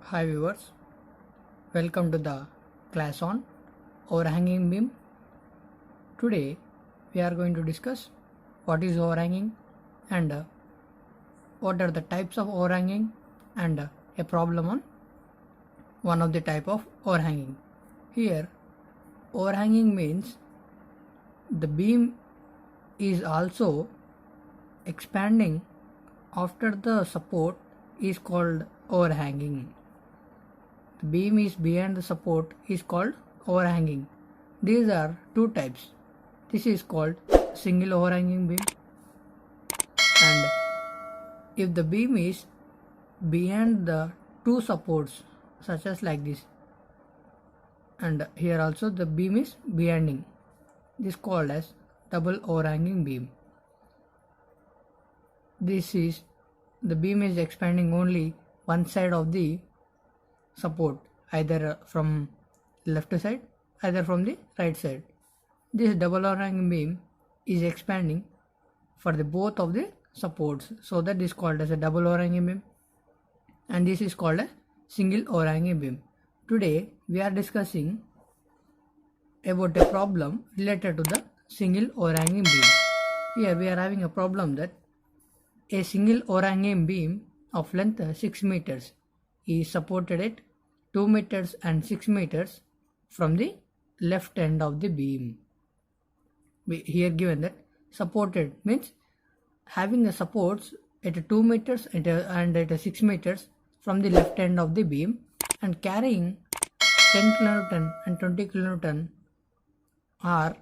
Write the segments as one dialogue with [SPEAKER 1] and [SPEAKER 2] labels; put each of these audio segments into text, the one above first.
[SPEAKER 1] Hi viewers, welcome to the class on overhanging beam. Today we are going to discuss what is overhanging and what are the types of overhanging and a problem on one of the type of overhanging. Here overhanging means the beam is also expanding after the support is called overhanging. The beam is behind the support is called overhanging. These are two types. This is called single overhanging beam, and if the beam is behind the two supports such as like this, and here also the beam is behinding, this is called as double overhanging beam. This is the beam is expanding only one side of the support, either from left side, either from the right side. This double overhanging beam is expanding for the both of the supports, so that is called as a double overhanging beam, and this is called a single overhanging beam. Today we are discussing about a problem related to the single overhanging beam. Here we are having a problem that a single overhanging beam of length 6 meters is supported at 2 meters and 6 meters from the left end of the beam. Here given that supported means having the supports at 2 meters and at 6 meters from the left end of the beam and carrying 10 kilonewton and 20 kilonewton are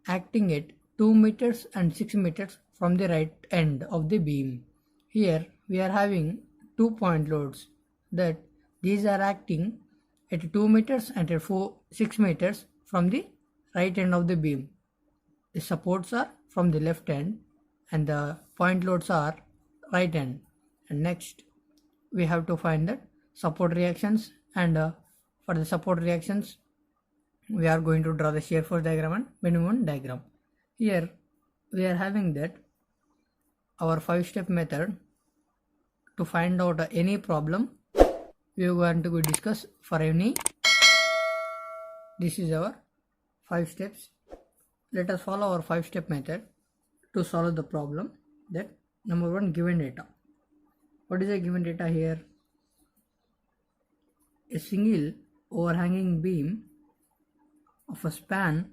[SPEAKER 1] acting at 2 meters and 6 meters from the right end of the beam. Here we are having 2 point loads that these are acting at 2 meters and at 6 meters from the right end of the beam. The supports are from the left end and the point loads are right end. And next we have to find that support reactions, and for the support reactions we are going to draw the shear force diagram and bending moment diagram. Here we are having that our 5-step method to find out any problem we are going to discuss for any. This is our 5 steps. Let us follow our 5-step method to solve the problem. That number 1, given data. What is the given data here? A single overhanging beam of a span,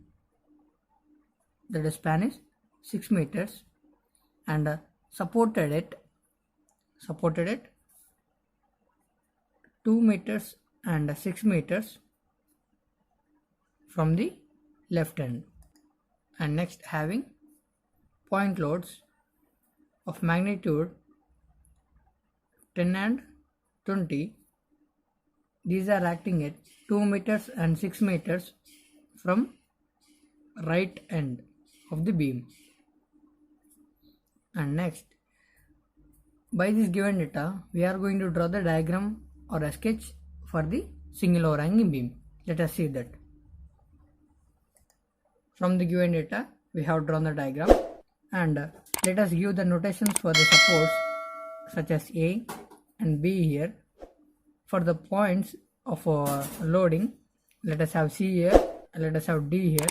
[SPEAKER 1] that the span is 6 meters and supported at 2 meters and 6 meters from the left end, and next having point loads of magnitude 10 and 20. These are acting at 2 meters and 6 meters from right end of the beam. And next, by this given data we are going to draw the diagram or a sketch for the single overhanging beam. Let us see that. From the given data we have drawn the diagram, and let us give the notations for the supports such as A and B here. For the points of loading, let us have C here and let us have D here.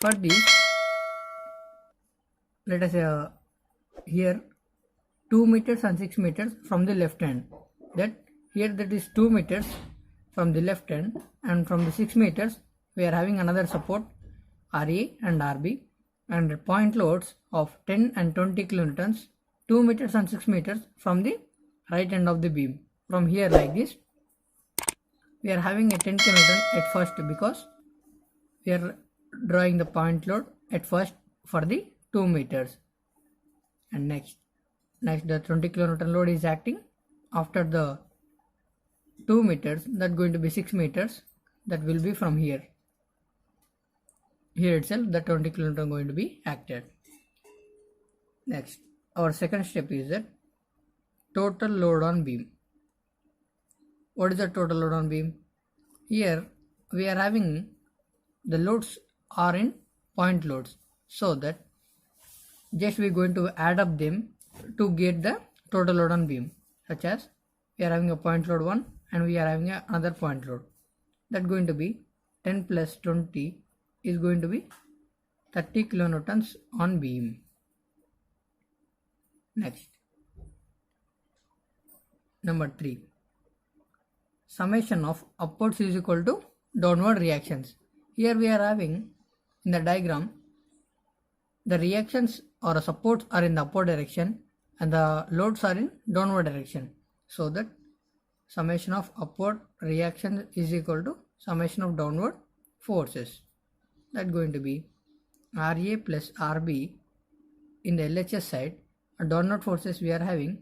[SPEAKER 1] For this, let us here 2 meters and 6 meters from the left end. That here that is 2 meters from the left end, and from the 6 meters we are having another support RA and RB, and point loads of 10 and 20 kilonewtons, 2 meters and 6 meters from the right end of the beam. From here like this we are having a 10 kilonewton at first, because we are drawing the point load at first for the 2 meters, and next the 20 kilonewton load is acting after the 2 meters, that going to be 6 meters, that will be from here itself the 20 kilonewton going to be acted. Next, our second step is that total load on beam. What is the total load on beam? Here we are having the loads are in point loads, so that just we are going to add up them to get the total load on beam, such as we are having a point load 1 and we are having another point load. That going to be 10 plus 20 is going to be 30 kilonewtons on beam. Next, number 3. Summation of upwards is equal to downward reactions. Here we are having in the diagram the reactions or supports are in the upward direction and the loads are in downward direction. So that summation of upward reaction is equal to summation of downward forces. That going to be RA plus RB in the LHS side. Downward forces we are having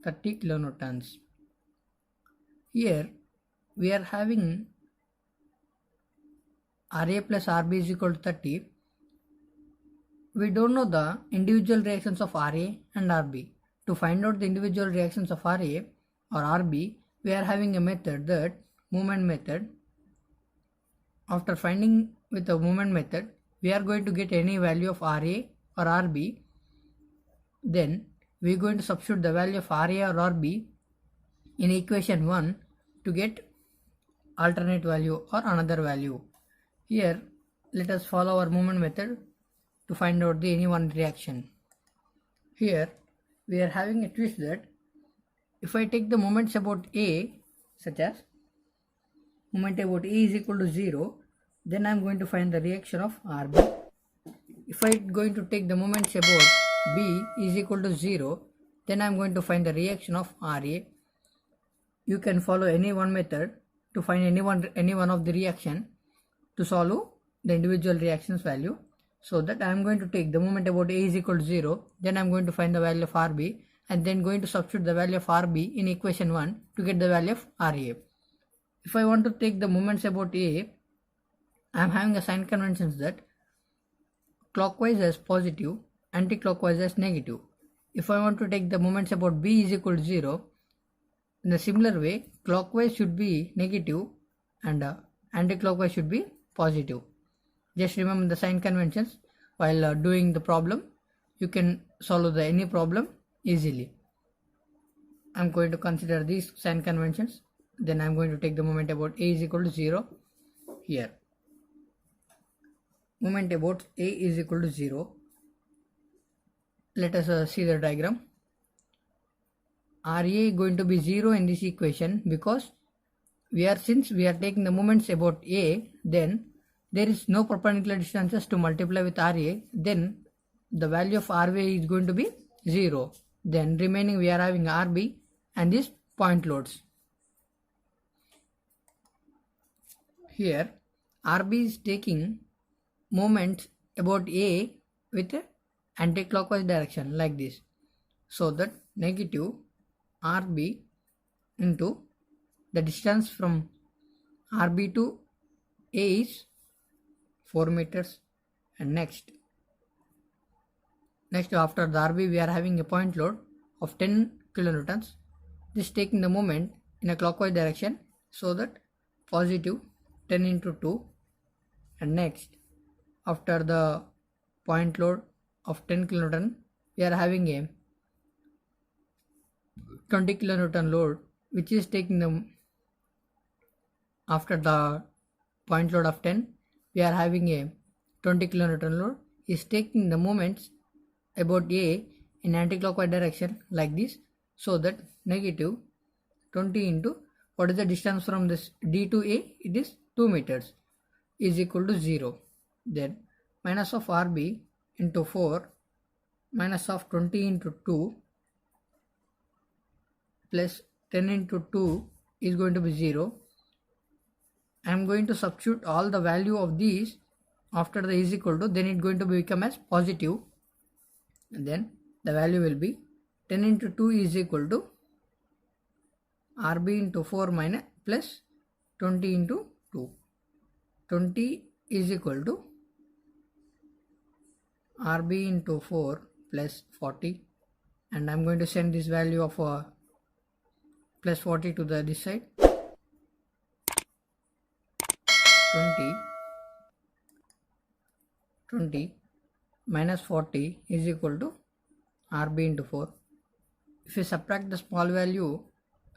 [SPEAKER 1] 30 kilonewtons. Here we are having RA plus RB is equal to 30. We don't know the individual reactions of RA and RB. To find out the individual reactions of RA or RB, we are having a method, that movement method. After finding with the movement method, we are going to get any value of RA or RB. Then we are going to substitute the value of RA or RB in equation 1 to get alternate value or another value. Here let us follow our movement method to find out the any one reaction. Here we are having a twist that if I take the moments about A, such as moment about A is equal to 0, then I am going to find the reaction of RB. If I am going to take the moments about B is equal to 0, then I am going to find the reaction of RA. You can follow any one method to find any one of the reaction to solve the individual reactions value. So that I am going to take the moment about A is equal to 0, then I am going to find the value of RB and then going to substitute the value of RB in equation 1 to get the value of RA. If I want to take the moments about A, I am having a sign conventions that clockwise as positive, anti-clockwise as negative. If I want to take the moments about B is equal to 0, in a similar way, clockwise should be negative and anti-clockwise should be positive. Just remember the sign conventions while doing the problem. You can solve any problem easily. I am going to consider these sign conventions. Then I am going to take the moment about A is equal to 0 here. Moment about A is equal to 0. Let us see the diagram. RA is going to be 0 in this equation because since we are taking the moments about A, then there is no perpendicular distances to multiply with RA, then the value of RA is going to be 0. Then remaining we are having RB and these point loads. Here RB is taking moments about A with anti-clockwise direction like this. So that negative RB into the distance from RB to A is 4 meters. And next after the RB we are having a point load of 10 kilonewtons. This taking the moment in a clockwise direction, so that positive 10 into 2. And next after the point load of 10 kilonewton, we are having a 20 kilonewton load which is taking the after the point load of 10, we are having a 20 kilonewton load is taking the moments about A in anti-clockwise direction like this. So that negative 20 into what is the distance from this D to A, it is 2 meters, is equal to 0. Then minus of RB into 4 minus of 20 into 2 plus 10 into 2 is going to be 0. I am going to substitute all the value of these after the is equal to, then it going to become as positive, and then the value will be 10 into 2 is equal to RB into 4 minus plus 20 into 2. 20 is equal to RB into 4 plus 40, and I am going to send this value of plus 40 to this side. 20 minus 40 is equal to RB into 4. If you subtract the small value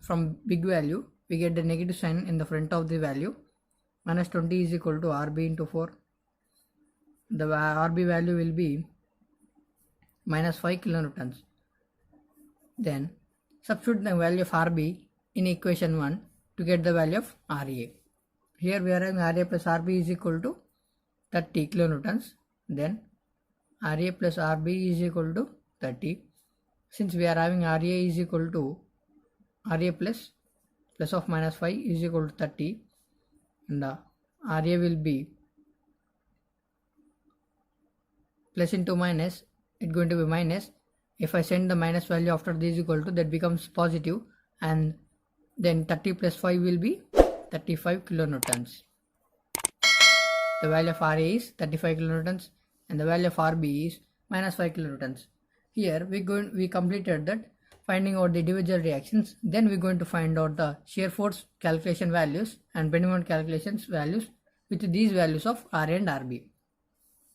[SPEAKER 1] from big value, we get the negative sign in the front of the value. Minus 20 is equal to RB into 4. The RB value will be minus 5 kilonewtons. Then substitute the value of RB in equation 1 to get the value of RA. Here we are having RA plus RB is equal to 30 kilonewtons. Then RA plus RB is equal to 30. Since we are having RA is equal to RA plus of minus 5 is equal to 30, and RA will be plus into minus, it's going to be minus. If I send the minus value after this is equal to, that becomes positive, and then 30 plus 5 will be 35 kilonewtons. The value of RA is 35 kilonewtons and the value of RB is minus 5 kilonewtons. Here we completed that finding out the individual reactions. Then we're going to find out the shear force calculation values and bending moment calculations values with these values of RA and RB.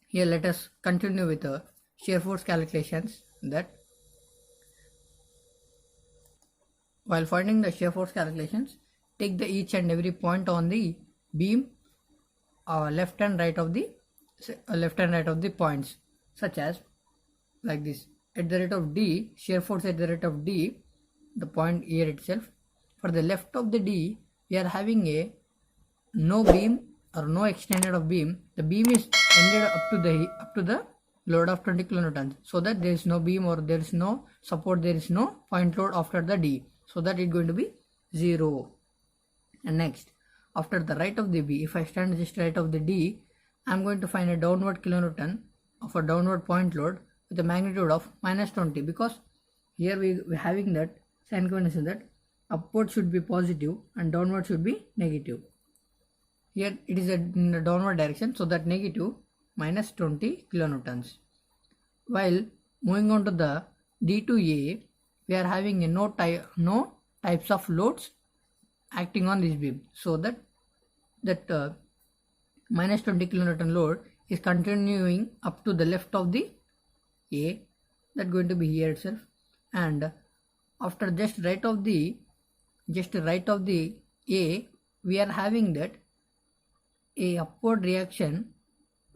[SPEAKER 1] Here let us continue with the shear force calculations. That while finding the shear force calculations, take the each and every point on the beam left and right of the points, such as like this. At the rate of D, shear force at the rate of D, the point here itself. For the left of the D, we are having a no beam or no extended of beam. The beam is ended up to the load of 20 kilonewtons, so that there is no beam or there is no support, there is no point load after the D, so that it's going to be 0. And next, after the right of the B, if I stand just right of the D, I am going to find a downward kilonewton of a downward point load with a magnitude of minus 20, because here we are having that sign convention that upward should be positive and downward should be negative. Here it is in the downward direction, so that negative minus 20 kilonewtons. While moving on to the D to A, we are having a no types of loads acting on this beam, so that minus 20 kilonewton load is continuing up to the left of the A, that going to be here itself, and after just right of the A, we are having that a upward reaction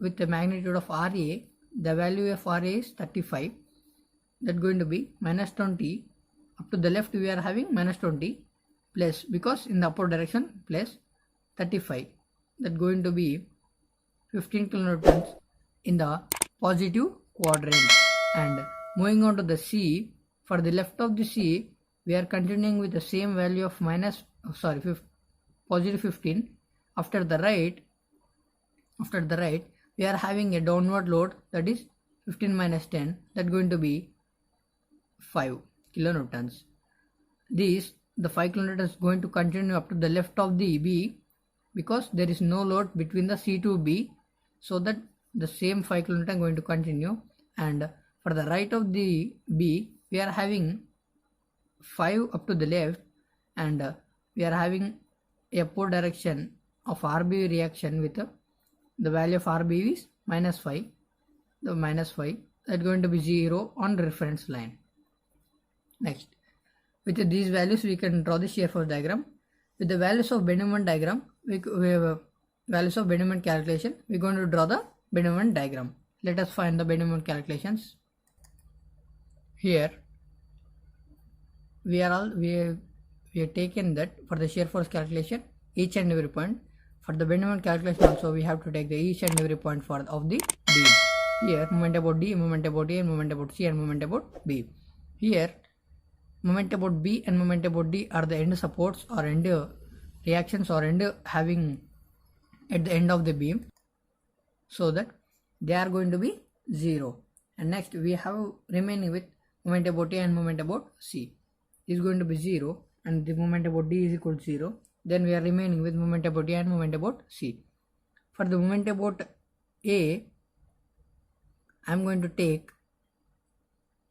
[SPEAKER 1] with the magnitude of RA. The value of RA is 35, that going to be minus 20. Up to the left we are having minus 20 plus, because in the upward direction, plus 35, that going to be 15 kilonewtons in the positive quadrant. And moving on to the C, for the left of the C, we are continuing with the same value of positive 15. After the right, we are having a downward load, that is 15 minus 10, that going to be 5 kilonewtons. The 5 kilonewtons going to continue up to the left of the B, because there is no load between the C to B, so that the same 5 kilonewton going to continue. And for the right of the B, we are having 5 up to the left, and we are having a upward direction of RB reaction with the value of RB is minus 5. The minus 5, that's going to be 0 on reference line. Next, with these values we can draw the shear force diagram. With the values of bending moment diagram, we have values of bending moment calculation, we are going to draw the bending moment diagram. Let us find the bending moment calculations. Here we have taken that for the shear force calculation each and every point. For the bending moment calculation also we have to take the each and every point of the beam. Here moment about D, moment about A, moment about C, and moment about B. Here moment about B and moment about D are the end supports or end reactions or end having at the end of the beam, so that they are going to be 0. And next we have remaining with moment about A and moment about C is going to be 0, and the moment about D is equal to 0. Then we are remaining with moment about A and moment about C. For the moment about A, I am going to take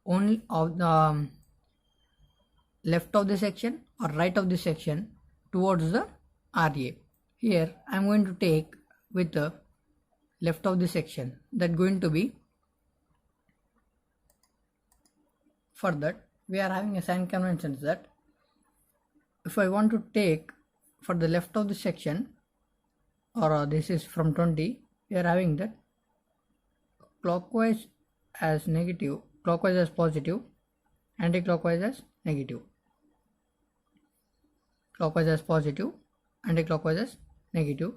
[SPEAKER 1] only of the left of the section or right of the section towards the RA. Here I am going to take with the left of the section, that going to be, for that we are having a sign convention that if I want to take for the left of the section, or this is from 20, we are having that clockwise as negative, clockwise as positive, anti-clockwise as negative, clockwise as positive, anti-clockwise as negative.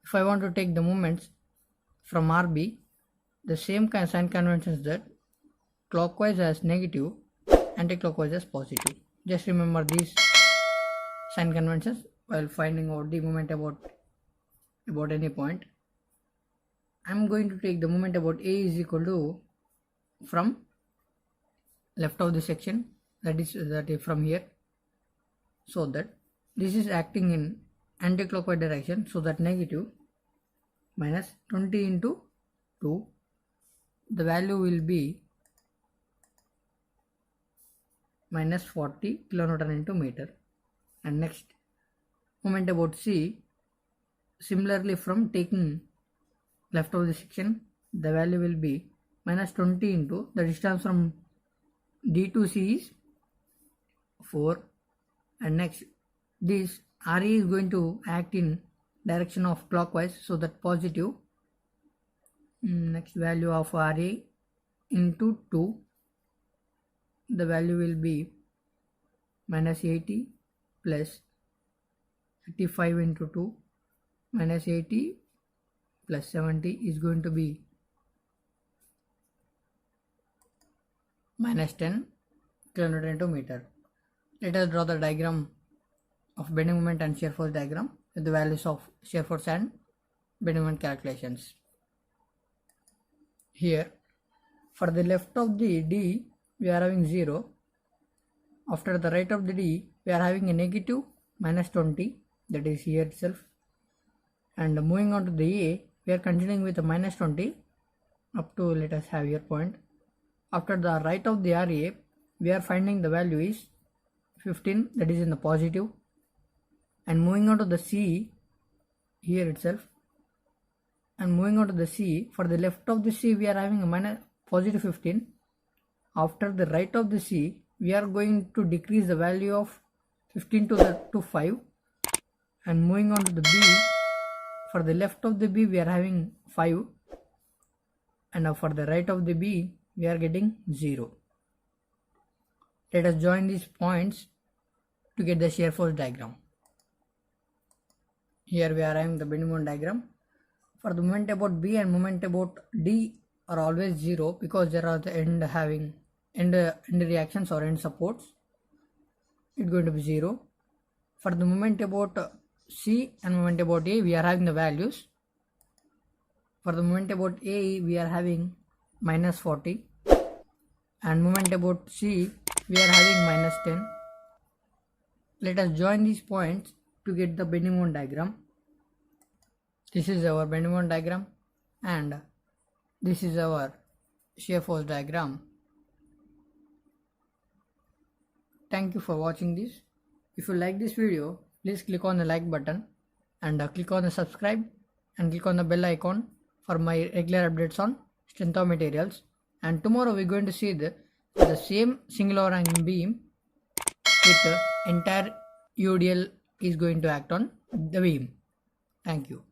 [SPEAKER 1] If I want to take the moments from RB, the same kind of sign conventions that clockwise as negative, anti-clockwise as positive. Just remember these sign conventions while finding out the moment about any point. I'm going to take the moment about A is equal to from left of the section, that is from here, so that this is acting in anti-clockwise direction, so that negative minus 20 into 2, the value will be minus 40 kilonewton into meter. And next moment about C, similarly from taking left of the section, the value will be minus 20 into the distance from D to C is 4, and next this RE is going to act in direction of clockwise, so that positive. Next value of RE into 2, the value will be minus 80 plus 35 into 2, minus 80 plus 70 is going to be minus 10 kilonewton into meter. Let us draw the diagram of bending moment and shear force diagram with the values of shear force and bending moment calculations. Here, for the left of the D, we are having 0. After the right of the D, we are having a negative minus 20, that is here itself. And moving on to the A, we are continuing with a minus 20 up to, let us have here point. After the right of the RA, we are finding the value is 15, that is in the positive. And moving on to the C, here itself. And moving on to the C, for the left of the C, we are having a minus positive 15. After the right of the C, we are going to decrease the value of 15 to 5. And moving on to the B, for the left of the B, we are having 5. And for the right of the B, we are getting 0. Let us join these points to get the shear force diagram. Here we are having the bending moment diagram. For the moment about B and moment about D are always 0, because there are the end reactions or end supports. It's going to be 0. For the moment about C and moment about A, we are having the values. For the moment about A, we are having minus 40. And moment about C, we are having minus 10. Let us join these points to get the bending moment diagram. This is our bending moment diagram, and this is our shear force diagram. Thank you for watching this. If you like this video, please click on the like button and click on the subscribe and click on the bell icon for my regular updates on strength of materials. And tomorrow we're going to see the same single overhanging beam with the entire UDL is going to act on the beam. Thank you.